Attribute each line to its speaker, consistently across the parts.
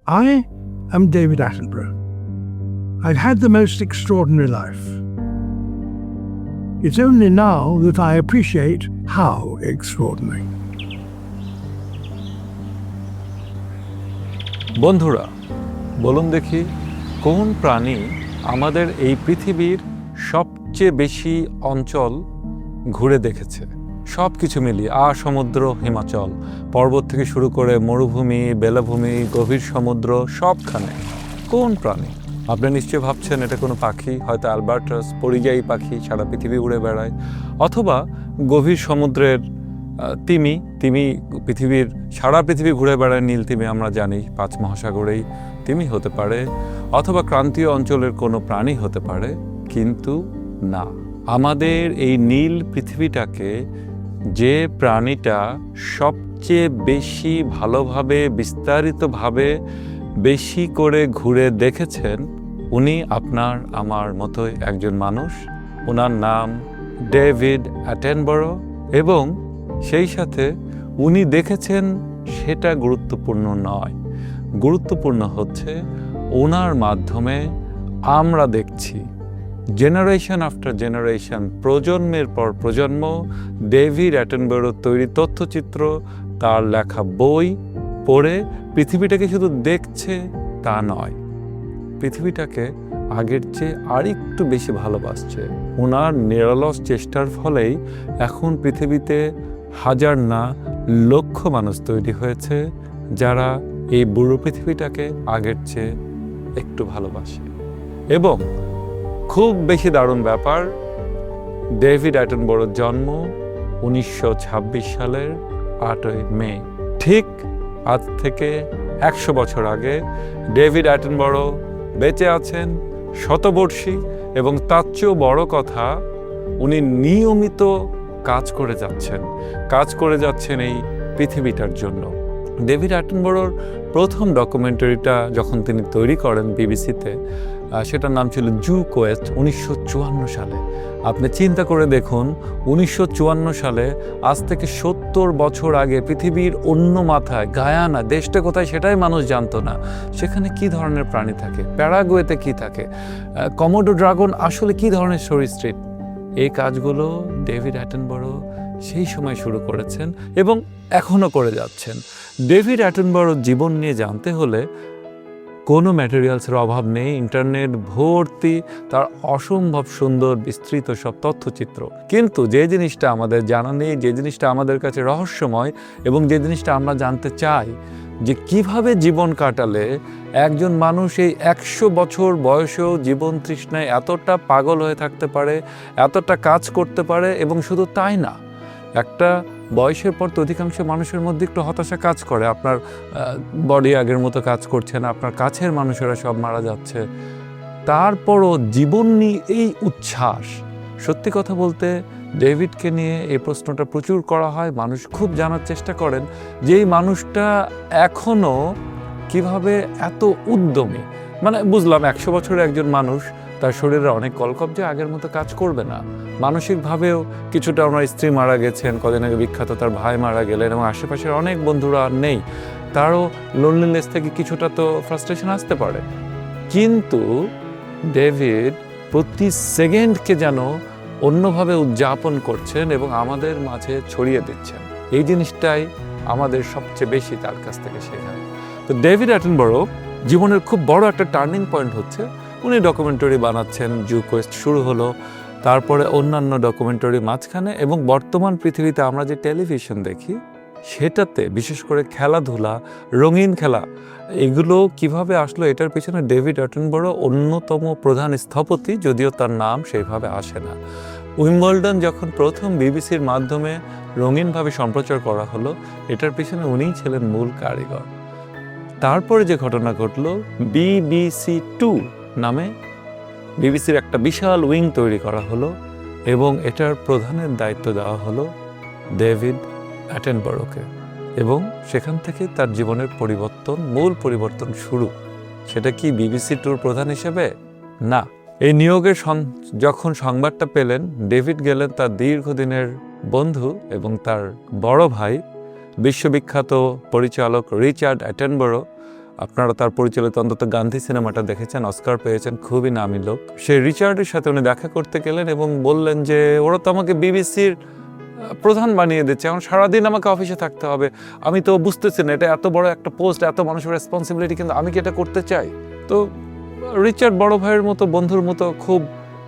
Speaker 1: I am David Attenborough. I've had the most extraordinary life. It's only now that I appreciate how extraordinary.
Speaker 2: বন্ধুরা, বলুন দেখি কোন প্রাণী আমাদের এই পৃথিবীর সবচেয়ে বেশি অঞ্চল ঘুরে দেখেছে? সব কিছু মিলিয়ে সমুদ্র, হিমাচল, পর্বত থেকে শুরু করে মরুভূমি, বেলাভূমি, গভীর সমুদ্র, সবখানে কোন প্রাণী? আপনি নিশ্চয়ই ভাবছেন এটা কোনো পাখি, হয়তো অ্যালবার্টাস, পরিযায়ী পাখি, সারা পৃথিবী উড়ে বেড়ায়, অথবা গভীর সমুদ্রের তিমি পৃথিবীর সারা পৃথিবী ঘুরে বেড়ায়। নীল তিমি আমরা জানি 5 মহাসাগরেই তিমি হতে পারে, অথবা ক্রান্তীয় অঞ্চলের কোনো প্রাণী হতে পারে। কিন্তু না, আমাদের এই নীল পৃথিবীটাকে যে প্রাণীটা সবচেয়ে বেশি ভালোভাবে, বিস্তারিতভাবে, বেশি করে ঘুরে দেখেছেন, উনি আপনার আমার মতোই একজন মানুষ। ওনার নাম ডেভিড অ্যাটেনবরো, এবং সেই সাথে উনি দেখেছেন সেটা গুরুত্বপূর্ণ নয়। গুরুত্বপূর্ণ হচ্ছে ওনার মাধ্যমে আমরা দেখছি জেনারেশন আফটার জেনারেশন, প্রজন্মের পর প্রজন্ম ডেভিড অ্যাটেনবরোর তৈরি তথ্যচিত্র, তার লেখা বই পড়ে পৃথিবীটাকে শুধু দেখছে তা নয়, পৃথিবীটাকে আগের চেয়ে আরেকটু বেশি ভালোবাসছে। ওনার নিরলস চেষ্টার ফলেই এখন পৃথিবীতে হাজার না লক্ষ মানুষ তৈরি হয়েছে যারা এই বুড়ো পৃথিবীটাকে আগের চেয়ে একটু ভালোবাসে। এবং খুব বেশি দারুণ ব্যাপার, ডেভিড অ্যাটেনবরোর জন্ম 1926 সালের 8ই মে। ঠিক আজ থেকে 100 বছর আগে ডেভিড অ্যাটেনবরো বেঁচে আছেন, শতবর্ষী, এবং তার চেয়েও বড় কথা, উনি নিয়মিত কাজ করে যাচ্ছেন এই পৃথিবীটার জন্য। ডেভিড অ্যাটেনবরোর প্রথম ডকুমেন্টারিটা যখন তিনি তৈরি করেন বিবিসিতে, সেটার নাম ছিল জু কোয়েস্ট, 1954 সালে। আপনি চিন্তা করে দেখুন, 1954 সালে, আজ থেকে 70 বছর আগে পৃথিবীর অন্য মাথায়, গায়ানা, দেশটা কোথায় সেটাই মানুষ জানতো না, সেখানে কি ধরনের প্রাণী থাকে, প্যারাগুয়েতে কি থাকে, কমোডো ড্রাগন আসলে কি ধরনের সরীসৃপ। এই কাজগুলো ডেভিড অ্যাটেনবরো সেই সময় শুরু করেছেন এবং এখনও করে যাচ্ছেন। ডেভিড অ্যাটেনবরোর জীবন নিয়ে জানতে হলে কোনো ম্যাটেরিয়ালসের অভাব নেই, ইন্টারনেট ভর্তি তার অসম্ভব সুন্দর বিস্তৃত সব তথ্যচিত্র। কিন্তু যে জিনিসটা আমাদের জানা নেই, যে জিনিসটা আমাদের কাছে রহস্যময়, এবং যে জিনিসটা আমরা জানতে চাই, যে কিভাবে জীবন কাটালে একজন মানুষ এই 100 বছর বয়সেও জীবন তৃষ্ণায় এতটা পাগল হয়ে থাকতে পারে, এতটা কাজ করতে পারে। এবং শুধু তাই না, একটা বয়সের পর তো অধিকাংশ মানুষের মধ্যে একটু হতাশা কাজ করে, আপনার বডি আগের মতো কাজ করছে না, আপনার কাছের মানুষেরা সব মারা যাচ্ছে, তারপরও জীবন নিয়ে এই উচ্ছ্বাস। সত্যি কথা বলতে ডেভিডকে নিয়ে এই প্রশ্নটা প্রচুর করা হয়, মানুষ খুব জানার চেষ্টা করেন যে এই মানুষটা এখনও কিভাবে এত উদ্যমী। মানে বুঝলাম 100 বছরের একজন মানুষ, তার শরীরে অনেক কলকব্জে, আগের মতো কাজ করবে না, মানসিকভাবেও কিছুটা। ওনার স্ত্রী মারা গেছেন, কদিন আগে বিখ্যাত তার ভাই মারা গেলেন, এবং আশেপাশের অনেক বন্ধুরা আর নেই, তারও লোনলিনেস থেকে কিছুটা তো ফ্রাস্ট্রেশন আসতে পারে। কিন্তু ডেভিড প্রতি সেকেন্ডকে যেন অন্যভাবে উদযাপন করছেন এবং আমাদের মাঝে ছড়িয়ে দিচ্ছেন। এই জিনিসটাই আমাদের সবচেয়ে বেশি তার কাছ থেকে শেখা। তো ডেভিড অ্যাটেনবরো জীবনের খুব বড় একটা টার্নিং পয়েন্ট হচ্ছে, উনি ডকুমেন্টারি বানাচ্ছেন, জু কোয়েস্ট শুরু হলো, তারপরে অন্যান্য ডকুমেন্টারি মাঝখানে, এবং বর্তমান পৃথিবীতে আমরা যে টেলিভিশন দেখি সেটাতে বিশেষ করে খেলাধুলা, রঙিন খেলা, এগুলো কিভাবে আসলো, এটার পিছনে ডেভিড অ্যাটেনবরো অন্যতম প্রধান স্থপতি, যদিও তার নাম সেইভাবে আসে না। উইম্বলডন যখন প্রথম বিবিসির মাধ্যমে রঙিনভাবে সম্প্রচার করা হলো, এটার পিছনে উনিই ছিলেন মূল কারিগর। তারপরে যে ঘটনা ঘটলো, BBC 2 নামে বিবিসির একটা বিশাল উইং তৈরি করা হলো, এবং এটার প্রধানের দায়িত্ব দেওয়া হলো ডেভিড অ্যাটেনবরোকে। এবং সেখান থেকে তার জীবনের পরিবর্তন, মূল পরিবর্তন শুরু। সেটা কি BBC 2 প্রধান হিসেবে? না। এই নিয়োগের যখন সংবাদটা পেলেন, ডেভিড গেলেন তার দীর্ঘদিনের বন্ধু এবং তার বড় ভাই, বিশ্ববিখ্যাত পরিচালক রিচার্ড অ্যাটেনবরো আপনারা তার পরিচালিত অন্তত গান্ধী সিনেমাটা দেখেছেন, অস্কার পেয়েছেন, খুবই নামী লোক। সে রিচার্ডের সাথে উনি দেখা করতে গেলেন এবং বললেন যে ওরা তো আমাকে বিবিসির প্রধান বানিয়ে দিচ্ছে, এখন সারাদিন আমাকে অফিসে থাকতে হবে, আমি তো বুঝতেছি না এটা এত বড় একটা পোস্ট, এত মানুষের রেসপন্সিবিলিটি, কিন্তু আমি কি এটা করতে চাই? তো রিচার্ড বড় ভাইয়ের মতো, বন্ধুর মতো খুব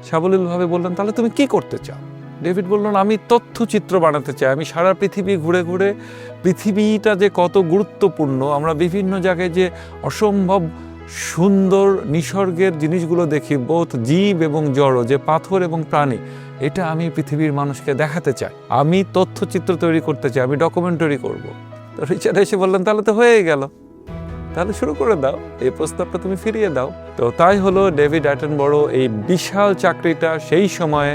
Speaker 2: সাবলীলভাবে বললেন, তাহলে তুমি কি করতে চাও? ডেভিড বললেন, আমি তথ্যচিত্র বানাতে চাই, আমি সারা পৃথিবী ঘুরে ঘুরে পৃথিবীটা যে কত গুরুত্বপূর্ণ, আমরা বিভিন্ন জায়গায় যে অসম্ভব সুন্দর নিসর্গের জিনিসগুলো দেখি, বোধ জীব এবং জড়, যে পাথর এবং প্রাণী, এটা আমি পৃথিবীর মানুষকে দেখাতে চাই, আমি তথ্যচিত্র তৈরি করতে চাই, আমি ডকুমেন্টারি করব। তো রিচার্ড এসে বললেন, তাহলে তো হয়ে গেল, তাহলে শুরু করে দাও, এই প্রস্তাবটা তুমি ফিরিয়ে দাও। তো তাই হলো, ডেভিড অ্যাটনবরো এই বিশাল চাকরিটা সেই সময়ে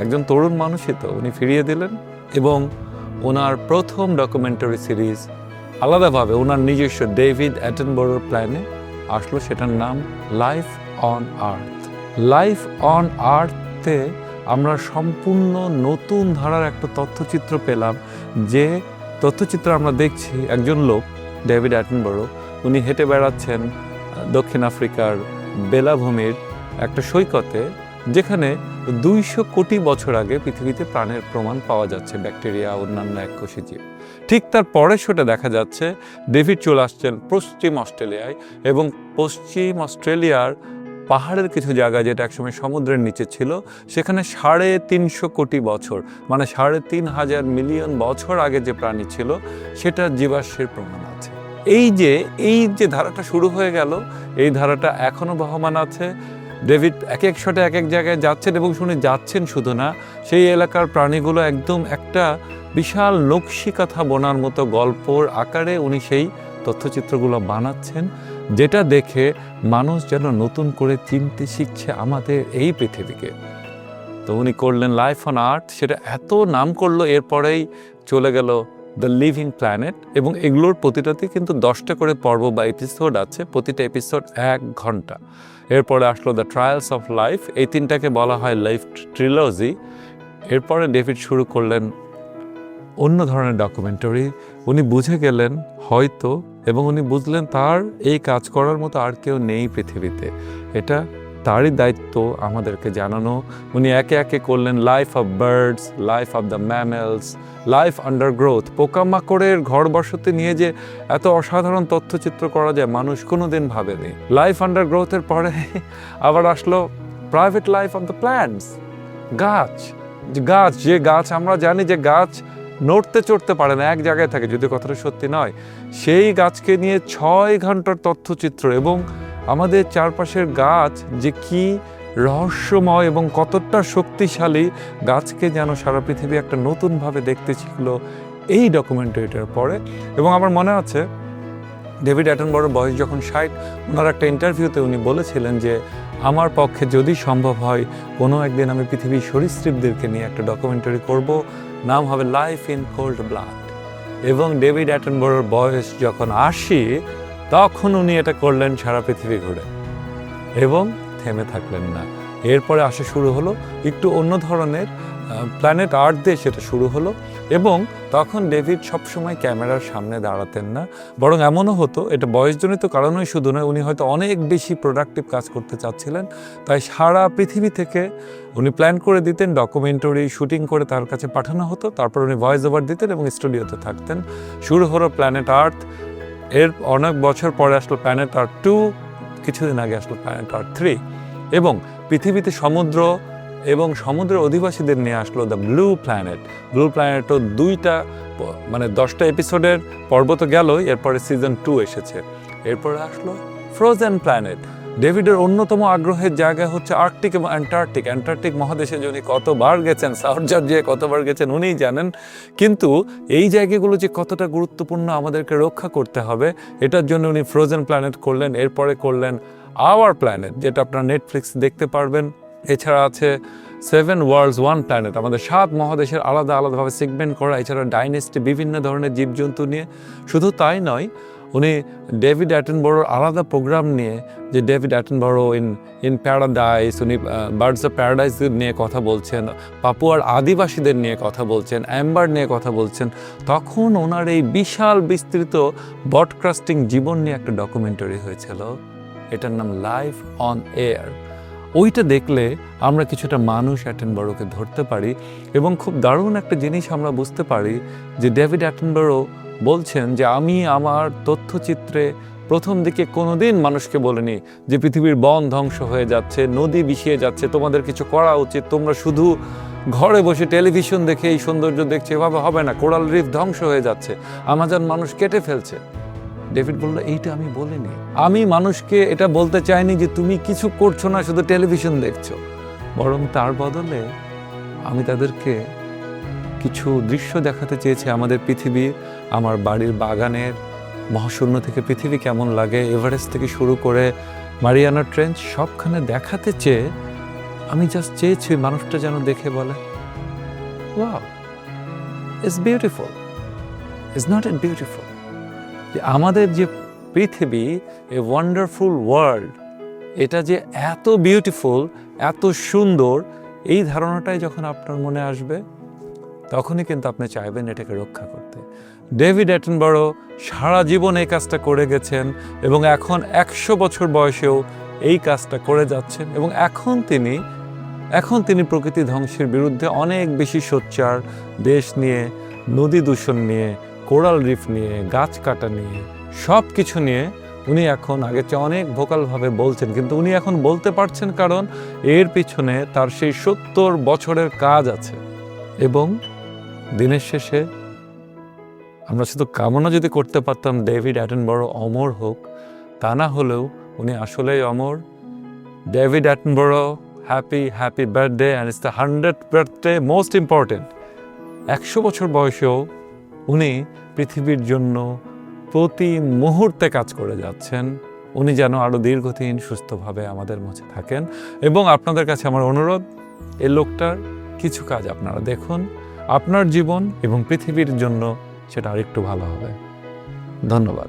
Speaker 2: একজন তরুণ মানুষই তো, উনি ফিরিয়ে দিলেন এবং ওনার প্রথম ডকুমেন্টারি সিরিজ আলাদাভাবে ওনার নিজস্ব ডেভিড অ্যাটনবরোর প্ল্যানে আসলো, সেটার নাম life on earth. Life on আর্থে আমরা সম্পূর্ণ নতুন ধারার একটা তথ্যচিত্র পেলাম, যে তথ্যচিত্র আমরা দেখছি একজন লোক, ডেভিড অ্যাটনবরো, উনি হেঁটে বেড়াচ্ছেন দক্ষিণ আফ্রিকার বেলাভূমির একটা সৈকতে, যেখানে 200 কোটি বছর আগে পৃথিবীতে প্রাণের প্রমাণ পাওয়া যাচ্ছে, ব্যাকটেরিয়া, অন্যান্য এককোষী জীব। ঠিক তার পরের শোটা দেখা যাচ্ছে ডেভিড চলে আসছেন পশ্চিম অস্ট্রেলিয়ায়, এবং পশ্চিম অস্ট্রেলিয়ার পাহাড়ের কিছু জায়গা, যেটা একসময় সমুদ্রের নিচে ছিল, সেখানে 350 কোটি বছর, মানে 3.5 মিলিয়ন বছর আগে যে প্রাণী ছিল, সেটা জীবাশ্মের প্রমাণ আছে। এই যে ধারাটা শুরু হয়ে গেল, এই ধারাটা এখনো বহমান আছে। ডেভিড এক এক শটে এক এক জায়গায় যাচ্ছেন, এবং শুনে যাচ্ছেন শুধু না, সেই এলাকার প্রাণীগুলো একদম একটা বিশাল নকশি কাঁথা বোনার মতো গল্পর আকারে উনি সেই তথ্যচিত্রগুলো বানাচ্ছেন, যেটা দেখে মানুষ যেন নতুন করে চিনতে শিখছে আমাদের এই পৃথিবীকে। তো উনি করলেন লাইফ অন আর্থ, সেটা এত নাম করলো, এরপরেই চলে গেল দ্য লিভিং প্ল্যানেট, এবং এগুলোর প্রতিটাতে কিন্তু 10টা করে পর্ব বা এপিসোড আছে, প্রতিটা এপিসোড 1 ঘন্টা। এরপরে আসলো দ্য ট্রায়ালস অফ লাইফ, এই 3টাকে বলা হয় লাইফ ট্রিলজি। এরপরে ডেভিড শুরু করলেন অন্য ধরনের ডকুমেন্টারি। উনি বুঝে গেলেন হয়তো, এবং উনি বুঝলেন তার এই কাজ করার মতো আর কেউ নেই পৃথিবীতে, এটা তারই দায়িত্ব আমাদেরকে জানানো। উনি একে একে করলেন life of birds, life of the mammals, life under growth, পোকামাকড়ের ঘর বসতি নিয়ে যে এত অসাধারণ তথ্যচিত্র করা যায়, মানুষ কোনোদিন ভাবেনি। লাইফ আন্ডার গ্রোথের পরে আবার আসলো private life of the plants, গাছ, যে গাছ আমরা জানি যে গাছ নড়তে চড়তে পারে না, এক জায়গায় থাকে, যদি কথাটা সত্যি নয়, সেই গাছকে নিয়ে 6 ঘন্টার তথ্যচিত্র, এবং আমাদের চারপাশের গাছ যে কি রহস্যময় এবং কতটা শক্তিশালী, গাছকে যেন সারা পৃথিবী একটা নতুনভাবে দেখতে শিখলো এই ডকুমেন্টারিটার পরে। এবং আমার মনে আছে ডেভিড অ্যাটনবরোর বয়স যখন 60, ওনার একটা ইন্টারভিউতে উনি বলেছিলেন যে আমার পক্ষে যদি সম্ভব হয়, কোনো একদিন আমি পৃথিবীর সরীসৃপদেরকে নিয়ে একটা ডকুমেন্টারি করব, নাম হবে লাইফ ইন কোল্ড ব্লাড। এবং ডেভিড অ্যাটনবরোর বয়স যখন 80, তখন উনি এটা করলেন সারা পৃথিবী ঘুরে, এবং থেমে থাকলেন না। এরপরে আসা শুরু হলো একটু অন্য ধরনের, প্ল্যানেট আর্থ দিয়ে সেটা শুরু হলো। এবং তখন ডেভিড সবসময় ক্যামেরার সামনে দাঁড়াতেন না, বরং এমনও হতো, এটা বয়সজনিত কারণেই শুধু নয়, উনি হয়তো অনেক বেশি প্রোডাক্টিভ কাজ করতে চাচ্ছিলেন, তাই সারা পৃথিবী থেকে উনি প্ল্যান করে দিতেন, ডকুমেন্টারি শুটিং করে তার কাছে পাঠানো হতো, তারপর উনি ভয়েস ওভার দিতেন এবং স্টুডিওতে থাকতেন। শুরু হলো প্ল্যানেট আর্থ, এর অনেক বছর পরে আসলো প্ল্যানেট আর্থ 2, কিছুদিন আগে আসলো প্ল্যানেট আর্থ 3, এবং পৃথিবীতে সমুদ্র এবং সমুদ্রের অধিবাসীদের নিয়ে আসলো দ্য ব্লু প্ল্যানেট। ব্লু প্ল্যানেটও 2টা, মানে 10টা এপিসোডের পর্ব তো গেলই, এরপরে সিজন 2 এসেছে। এরপরে আসলো ফ্রোজেন প্ল্যানেট। ডেভিডের অন্যতম আগ্রহের জায়গা হচ্ছে আর্কটিক এবং অ্যান্টার্কটিক। অ্যান্টার্কটিক মহাদেশে যিনি কতবার গেছেন, সাউথ জর্জিয়ায় কতবার গেছেন উনিই জানেন, কিন্তু এই জায়গাগুলো যে কতটা গুরুত্বপূর্ণ আমাদেরকে রক্ষা করতে হবে, এটার জন্য উনি ফ্রোজেন প্ল্যানেট করলেন। এরপরে করলেন আওয়ার প্ল্যানেট, যেটা আপনারা নেটফ্লিক্স দেখতে পারবেন। এছাড়া আছে 7 ওয়ার্ল্ডস 1 প্ল্যানেট, আমাদের 7 মহাদেশের আলাদা আলাদাভাবে সেগমেন্ট করা। এছাড়া ডাইনেস্টি, বিভিন্ন ধরনের জীবজন্তু নিয়ে। শুধু তাই নয়, উনি ডেভিড অ্যাটনবরোর আলাদা প্রোগ্রাম নিয়ে, যে ডেভিড অ্যাটনবরো ইন প্যারাডাইস, উনি বার্ডস অফ প্যারাডাইস নিয়ে কথা বলছেন, পাপুয়ার আদিবাসীদের নিয়ে কথা বলছেন, অ্যাম্বার নিয়ে কথা বলছেন, তখন ওনার এই বিশাল বিস্তৃত ব্রডকাস্টিং জীবন নিয়ে একটা ডকুমেন্টারি হয়েছিল, এটার নাম লাইফ অন এয়ার। ওইটা দেখলে আমরা কিছুটা মানুষ অ্যাটনবরোকে ধরতে পারি এবং খুব দারুণ একটা জিনিস আমরা বুঝতে পারি যে ডেভিড অ্যাটনবরো বলছেন যে আমি আমার তথ্যচিত্রে প্রথম দিকে কোনোদিন মানুষকে বলিনি যে পৃথিবীর বন ধ্বংস হয়ে যাচ্ছে, নদী বিষিয়ে যাচ্ছে, তোমাদের কিছু করা উচিত, তোমরা শুধু ঘরে বসে টেলিভিশন দেখে এই সৌন্দর্য দেখছে, এভাবে হবে না, কোরাল রিফ ধ্বংস হয়ে যাচ্ছে, আমাজন মানুষ কেটে ফেলছে। ডেভিড বলল এইটা আমি বলিনি, আমি মানুষকে এটা বলতে চাইনি যে তুমি কিছু করছো না, শুধু টেলিভিশন দেখছো, বরং তার বদলে আমি তাদেরকে কিছু দৃশ্য দেখাতে চেয়েছি আমাদের পৃথিবীর, আমার বাড়ির বাগানের, মহাশূন্য থেকে পৃথিবী কেমন লাগে, এভারেস্ট থেকে শুরু করে মারিয়ানা ট্রেঞ্চ, সবখানে দেখাতে চেয়ে আমি জাস্ট চেয়েছি মানুষটা যেন দেখে বলে wow, it's beautiful, it's not it beautiful, যে আমাদের যে পৃথিবী, এ ওয়ান্ডারফুল ওয়ার্ল্ড, এটা যে এত বিউটিফুল, এত সুন্দর, এই ধারণাটাই যখন আপনার মনে আসবে তখনই কিন্তু আপনি চাইবেন এটাকে রক্ষা করতে। ডেভিড অ্যাটনবরো সারা জীবন এই কাজটা করে গেছেন এবং এখন 100 বছর বয়সেও এই কাজটা করে যাচ্ছেন এবং এখন তিনি প্রকৃতি ধ্বংসের বিরুদ্ধে অনেক বেশি সোচ্চার, দেশ নিয়ে, নদী দূষণ নিয়ে, কোরাল রিফ নিয়ে, গাছ কাটা নিয়ে, সব কিছু নিয়ে উনি এখন আগের চেয়ে অনেক ভোকালভাবে বলছেন। কিন্তু উনি এখন বলতে পারছেন কারণ এর পিছনে তার সেই 70 বছরের কাজ আছে। এবং দিনের শেষে আমরা শুধু কামনা যদি করতে পারতাম ডেভিড অ্যাটনবরো অমর হোক, তা না হলেও উনি আসলেই অমর। David Attenborough, happy birthday, and it's the 100th birthday, most important. 100 বছর বয়সেও উনি পৃথিবীর জন্য প্রতি মুহূর্তে কাজ করে যাচ্ছেন। উনি যেন আরও দীর্ঘদিন সুস্থভাবে আমাদের মাঝে থাকেন। এবং আপনাদের কাছে আমার অনুরোধ, এই লোকটার কিছু কাজ আপনারা দেখুন, আপনার জীবন এবং পৃথিবীর জন্য সেটা আরেকটু ভালো হবে। ধন্যবাদ।